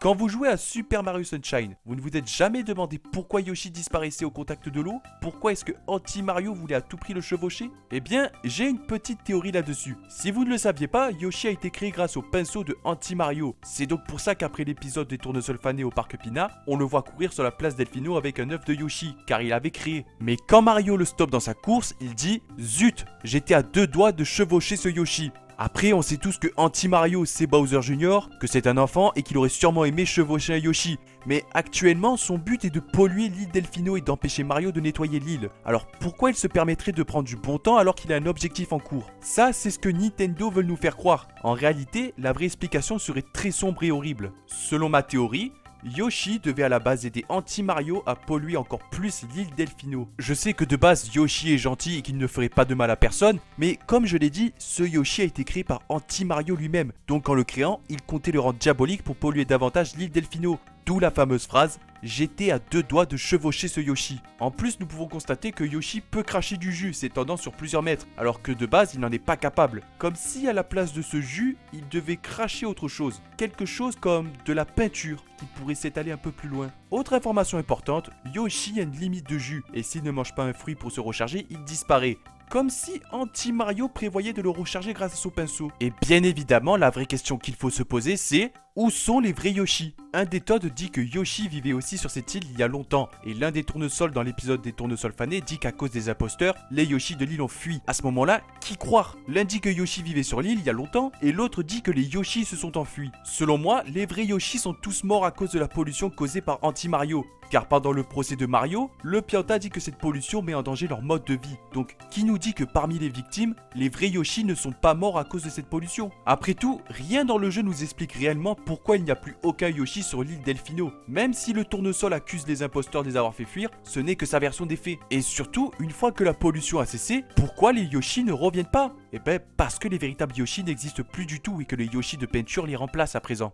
Quand vous jouez à Super Mario Sunshine, vous ne vous êtes jamais demandé pourquoi Yoshi disparaissait au contact de l'eau? Pourquoi est-ce que Anti-Mario voulait à tout prix le chevaucher? Eh bien, j'ai une petite théorie là-dessus. Si vous ne le saviez pas, Yoshi a été créé grâce au pinceau de Anti-Mario. C'est donc pour ça qu'après l'épisode des tournesols fanés au parc Pina, on le voit courir sur la place Delfino avec un œuf de Yoshi, car il avait créé. Mais quand Mario le stoppe dans sa course, il dit « Zut, j'étais à 2 doigts de chevaucher ce Yoshi ». Après, on sait tous que Anti-Mario c'est Bowser Jr., que c'est un enfant et qu'il aurait sûrement aimé chevaucher un Yoshi. Mais actuellement, son but est de polluer l'île Delfino et d'empêcher Mario de nettoyer l'île. Alors pourquoi il se permettrait de prendre du bon temps alors qu'il a un objectif en cours? Ça, c'est ce que Nintendo veut nous faire croire. En réalité, la vraie explication serait très sombre et horrible. Selon ma théorie, Yoshi devait à la base aider Anti-Mario à polluer encore plus l'île Delfino. Je sais que de base Yoshi est gentil et qu'il ne ferait pas de mal à personne, mais comme je l'ai dit, ce Yoshi a été créé par Anti-Mario lui-même. Donc en le créant, il comptait le rendre diabolique pour polluer davantage l'île Delfino. D'où la fameuse phrase « J'étais à 2 doigts de chevaucher ce Yoshi ». En plus, nous pouvons constater que Yoshi peut cracher du jus, s'étendant sur plusieurs mètres, alors que de base, il n'en est pas capable. Comme si à la place de ce jus, il devait cracher autre chose. Quelque chose comme de la peinture, qui pourrait s'étaler un peu plus loin. Autre information importante, Yoshi a une limite de jus, et s'il ne mange pas un fruit pour se recharger, il disparaît. Comme si Anti-Mario prévoyait de le recharger grâce à son pinceau. Et bien évidemment, la vraie question qu'il faut se poser, c'est où sont les vrais Yoshi? Un des Todd dit que Yoshi vivait aussi sur cette île il y a longtemps, et l'un des tournesols dans l'épisode des tournesols fanés dit qu'à cause des imposteurs, les Yoshi de l'île ont fui. À ce moment-là, qui croire? L'un dit que Yoshi vivait sur l'île il y a longtemps, et l'autre dit que les Yoshi se sont enfuis. Selon moi, les vrais Yoshi sont tous morts à cause de la pollution causée par Anti-Mario. Car pendant le procès de Mario, le Pianta dit que cette pollution met en danger leur mode de vie. Donc, qui nous dit que parmi les victimes, les vrais Yoshi ne sont pas morts à cause de cette pollution? Après tout, rien dans le jeu nous explique réellement pourquoi il n'y a plus aucun Yoshi sur l'île Delfino. Même si le tournesol accuse les imposteurs de les avoir fait fuir, ce n'est que sa version des faits. Et surtout, une fois que la pollution a cessé, pourquoi les Yoshi ne reviennent pas? Eh ben, parce que les véritables Yoshi n'existent plus du tout et que les Yoshi de peinture les remplacent à présent.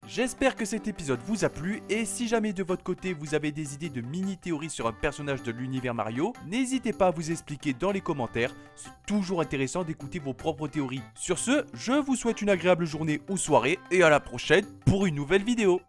J'espère que cet épisode vous a plu et si jamais de votre côté vous avez des idées de mini-théories sur un personnage de l'univers Mario, n'hésitez pas à vous expliquer dans les commentaires, c'est toujours intéressant d'écouter vos propres théories. Sur ce, je vous souhaite une agréable journée ou soirée et à la prochaine pour une nouvelle vidéo.